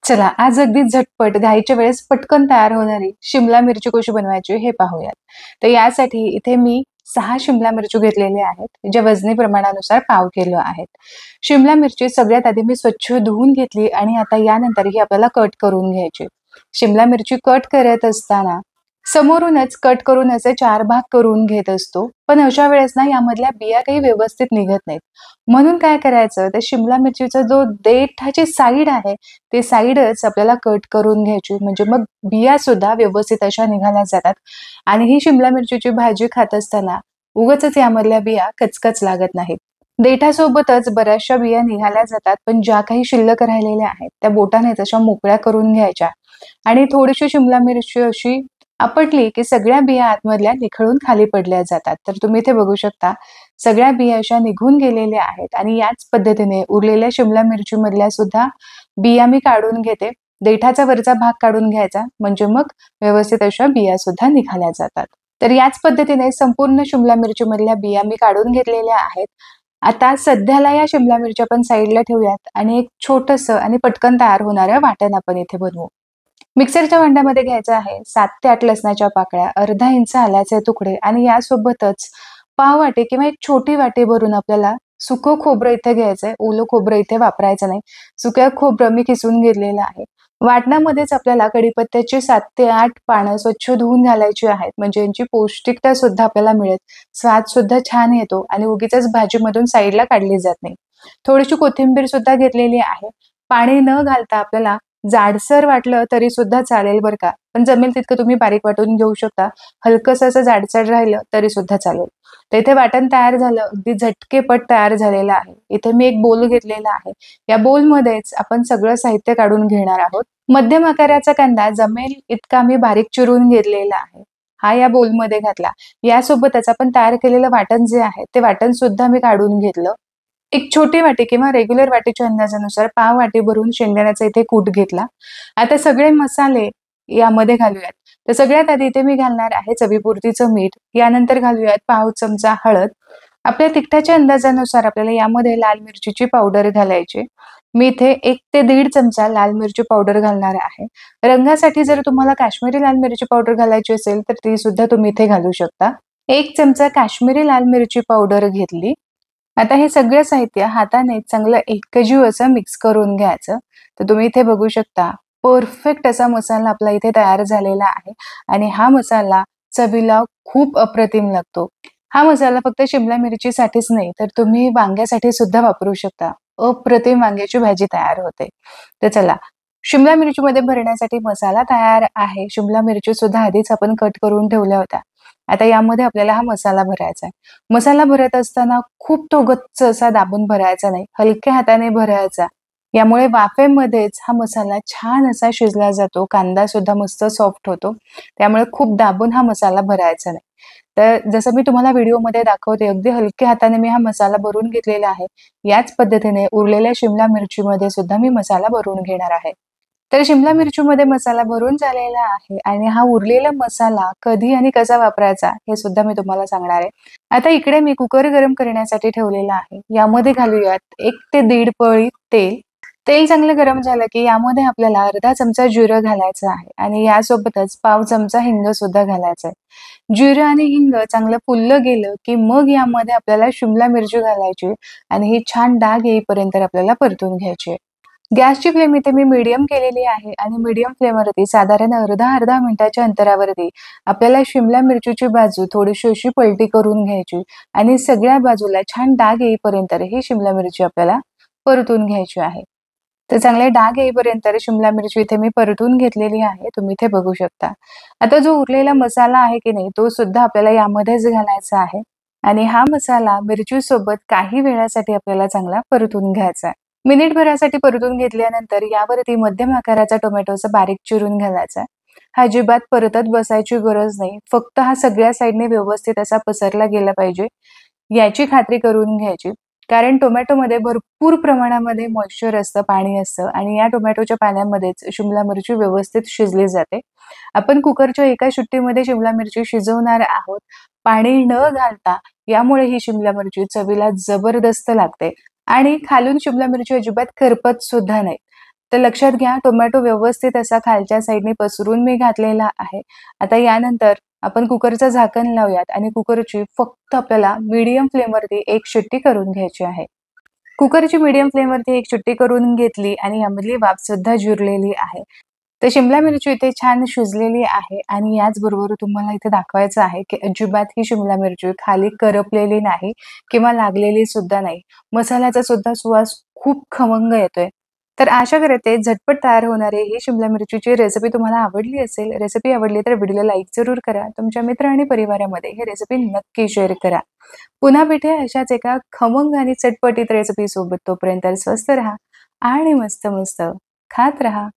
चला आज अगदी झटपट घाईच्या वेळेस पटकन तयार होणारी शिमला मिरची कशी बनवायची हे पाहूयात. तर यासाठी इथे मी 6 शिमला मिरची घेतलेले आहेत, जे वजनी प्रमाणानुसार पाव किलो आहेत. शिमला मिरची सगळ्यात आधी मी स्वच्छ धुवून घेतली आणि आता यानंतर ही आपल्याला कट करून घ्यायची. शिमला मिरची कट करत असताना समोरूनच कट करून असे 4 भाग करून घेत असतो. पण अशा वेळेस ना यामधल्या बिया काही व्यवस्थित निघत नाहीत. म्हणून काय करायचं, त्या शिमला मिरचीचा जो देठाची साईड आहे ते साईडच आपल्याला कट करून घ्यायची. म्हणजे मग बिया सुद्धा व्यवस्थित अशा निघाल्या जातात आणि ही शिमला मिरचीची भाजी खात असताना उगाचच यामधल्या बिया कचकच लागत नाहीत. देठासोबतच बऱ्याचशा बिया निघाल्या जातात, पण ज्या काही शिल्लक राहिलेल्या आहेत त्या बोटाने तशा मोकळ्या करून घ्यायच्या आणि थोडीशी शिमला मिरची अशी आपटली की सगळ्या बिया आतमधल्या निखळून खाली पडल्या जातात. तर तुम्ही इथे बघू शकता सगळ्या बिया अशा निघून गेलेल्या आहेत आणि याच पद्धतीने उरलेल्या शिमला मिरची मधल्या सुद्धा बिया मी काढून घेते. देठाचा वरचा भाग काढून घ्यायचा म्हणजे मग व्यवस्थित अशा बिया सुद्धा निघाल्या जातात. तर याच पद्धतीने संपूर्ण शिमला मिरची मधल्या बिया मी काढून घेतलेल्या आहेत. आता सध्याला या शिमला मिरच्या आपण साईडला ठेवूयात आणि एक छोटंसं आणि पटकन तयार होणारं वाटण आपण इथे बनवू. मिक्सरच्या भांड्यामध्ये घ्यायचं आहे 7 ते 8 लसणाच्या पाकळ्या, अर्धा इंच आल्याचे तुकडे आणि यासोबतच पाव वाटी किंवा एक छोटी वाटी भरून आपल्याला सुकं खोबरं इथे घ्यायचंय. ओलं खोबरं इथे वापरायचं नाही. सुक्या खोबरं मी किसून घेतलेलं आहे. वाटणामध्येच आपल्याला कढीपत्त्याची 7 ते 8 पानं स्वच्छ धुवून घालायची आहेत. म्हणजे यांची पौष्टिकता सुद्धा आपल्याला मिळेल. स्वाद सुद्धा छान येतो आणि उगीचच भाजीमधून साईडला काढली जात नाही. थोडीशी कोथिंबीर सुद्धा घेतलेली आहे. पाणी न घालता आपल्याला जाडसर वाटलं तरी सुद्धा चालेल बरं का. पण जमेल तितकं तुम्ही बारीक वाटून घेऊ शकता. हलकंसं असं जाडसर राहिलं तरी सुद्धा चालेल. तर इथे वाटण तयार झालं. अगदी झटकेपट तयार झालेलं आहे. इथे मी एक बोल घेतलेला आहे. या बोलमध्येच आपण सगळं साहित्य काढून घेणार आहोत. मध्यम आकाराचा कांदा जमेल इतका मी बारीक चिरून घेतलेला आहे. हा या बोलमध्ये घातला. यासोबतच आपण तयार केलेलं वाटण जे आहे ते वाटण सुद्धा मी काढून घेतलं. एक छोटी वाटी किंवा रेग्युलर वाटीच्या अंदाजानुसार पाव वाटी भरून शेंगदाण्याचा इथे कूट घेतला. आता सगळे मसाले यामध्ये घालूयात. तर सगळ्यात आधी इथे मी घालणार आहे चवीपुरतीचं मीठ. यानंतर घालूयात पाव चमचा हळद. आपल्या तिखटाच्या अंदाजानुसार आपल्याला यामध्ये लाल मिरचीची पावडर घालायची. मी इथे 1 ते 1.5 चमचा लाल मिरची पावडर घालणार आहे. रंगासाठी जर तुम्हाला काश्मीरी लाल मिरची पावडर घालायची असेल तर ती सुद्धा तुम्ही इथे घालू शकता. 1 चमचा काश्मीरी लाल मिरची पावडर घेतली. आता हे सगळं साहित्य हाताने चांगलं एकजीव असं मिक्स करून घ्यायचं. तर तुम्ही इथे बघू शकता परफेक्ट असा मसाला आपला इथे तयार झालेला आहे आणि हा मसाला चवीला खूप अप्रतिम लागतो. हा मसाला फक्त शिमला मिरचीसाठीच नाही तर तुम्ही वांग्यासाठी सुद्धा वापरू शकता. अप्रतिम वांग्याची भाजी तयार होते. तर चला शिमला मिरचीमध्ये भरण्यासाठी मसाला तयार आहे. शिमला मिरची सुद्धा आधीच आपण कट करून ठेवल्या होत्या. आता यामध्ये आपल्याला हा मसाला भरायचा आहे. मसाला भरत असताना खूप तो गच्च असा दाबून भरायचा नाही. हलक्या हाताने भरायचा. यामुळे वाफेमध्येच हा मसाला छान असा शिजला जातो. कांदा सुद्धा मस्त सॉफ्ट होतो. त्यामुळे खूप दाबून हा मसाला भरायचा नाही. तर जसं मी तुम्हाला व्हिडिओमध्ये दाखवते अगदी हलक्या हाताने मी हा मसाला भरून घेतलेला आहे. याच पद्धतीने उरलेल्या शिमला मिरचीमध्ये सुद्धा मी मसाला भरून घेणार आहे. तर शिमला मिरचीमध्ये मसाला भरून झालेला आहे आणि हा उरलेला मसाला कधी आणि कसा वापरायचा हे सुद्धा मी तुम्हाला सांगणार आहे. आता इकडे मी कुकर गरम करण्यासाठी ठेवलेला आहे. यामध्ये घालूयात 1 ते 1.5 पळी तेल. तेल चांगलं गरम झालं की यामध्ये आपल्याला अर्धा चमचा जिरं घालायचं आहे आणि यासोबतच पाव चमचा हिंग सुद्धा घालायचं आहे. जिरं आणि हिंग चांगलं फुललं गेलं की मग यामध्ये आपल्याला शिमला मिरची घालायची आणि ही छान डाग येईपर्यंत आपल्याला परतून घ्यायची आहे. गॅसची फ्लेम इथे मी मीडियम केलेली आहे आणि मीडियम फ्लेमवरती साधारण अर्धा मिनिटाच्या अंतरावरती आपल्याला शिमला मिरचीची बाजू थोडीशी अशी पलटी करून घ्यायची आणि सगळ्या बाजूला छान डाग येईपर्यंत ही शिमला मिरची आपल्याला परतून घ्यायची आहे. तर चांगले डाग येईपर्यंत शिमला मिरची इथे मी परतून घेतलेली आहे. तुम्ही इथे बघू शकता. आता जो उरलेला मसाला आहे की नाही तो सुद्धा आपल्याला यामध्येच घालायचा आहे आणि हा मसाला मिरची सोबत काही वेळासाठी आपल्याला चांगला परतून घ्यायचा आहे. मिनिटभरासाठी परतून घेतल्यानंतर यावरती मध्यम आकाराचा टोमॅटोचा बारीक चिरून घालायचा. हा अजिबात परतत बसायची गरज नाही. फक्त हा सगळ्या साईडने व्यवस्थित असा पसरला गेला पाहिजे याची खात्री करून घ्यायची. कारण टोमॅटोमध्ये भरपूर प्रमाणामध्ये मॉइश्चर असतं, पाणी असतं आणि या टोमॅटोच्या पाण्यामध्येच शिमला मिरची व्यवस्थित शिजली जाते. आपण कुकरच्या एका शिट्टीमध्ये शिमला मिरची शिजवणार आहोत. पाणी न घालता. यामुळे ही शिमला मिरची चवीला जबरदस्त लागते आणि खालून शिमला मिरची अजिबात करपत सुद्धा नाही. तर लक्षात घ्या, टोमॅटो व्यवस्थित असा खालच्या साईडने पसरून मी घातलेला आहे. आता यानंतर आपण कुकरचं झाकण लावूयात आणि कुकरची फक्त आपल्याला मीडियम फ्लेमवरती 1 शिट्टी करून घ्यायची आहे. कुकरची मीडियम फ्लेमवरती 1 शिट्टी करून घेतली आणि यामधली वाफ सुद्धा जिरलेली आहे. तर शिमला मिरची इथे छान शिजलेली आहे आणि याचबरोबर तुम्हाला इथे दाखवायचं आहे, की अजिबात ही शिमला मिरची खाली करपलेली नाही किंवा लागलेली सुद्धा नाही. मसाल्याचा सुद्धा सुवास खूप खमंग येतोय. तर आशा करते झटपट तयार होणारी ही शिमला मिरचीची रेसिपी तुम्हाला आवडली असेल. रेसिपी आवडली तर व्हिडिओला लाईक जरूर करा. तुमच्या मित्र आणि परिवारामध्ये ही रेसिपी नक्की शेअर करा. पुन्हा भेटूया अशाच एका खमंग आणि चटपटीत रेसिपीसोबत. तोपर्यंत स्वस्थ राहा आणि मस्त-मस्त खात राहा.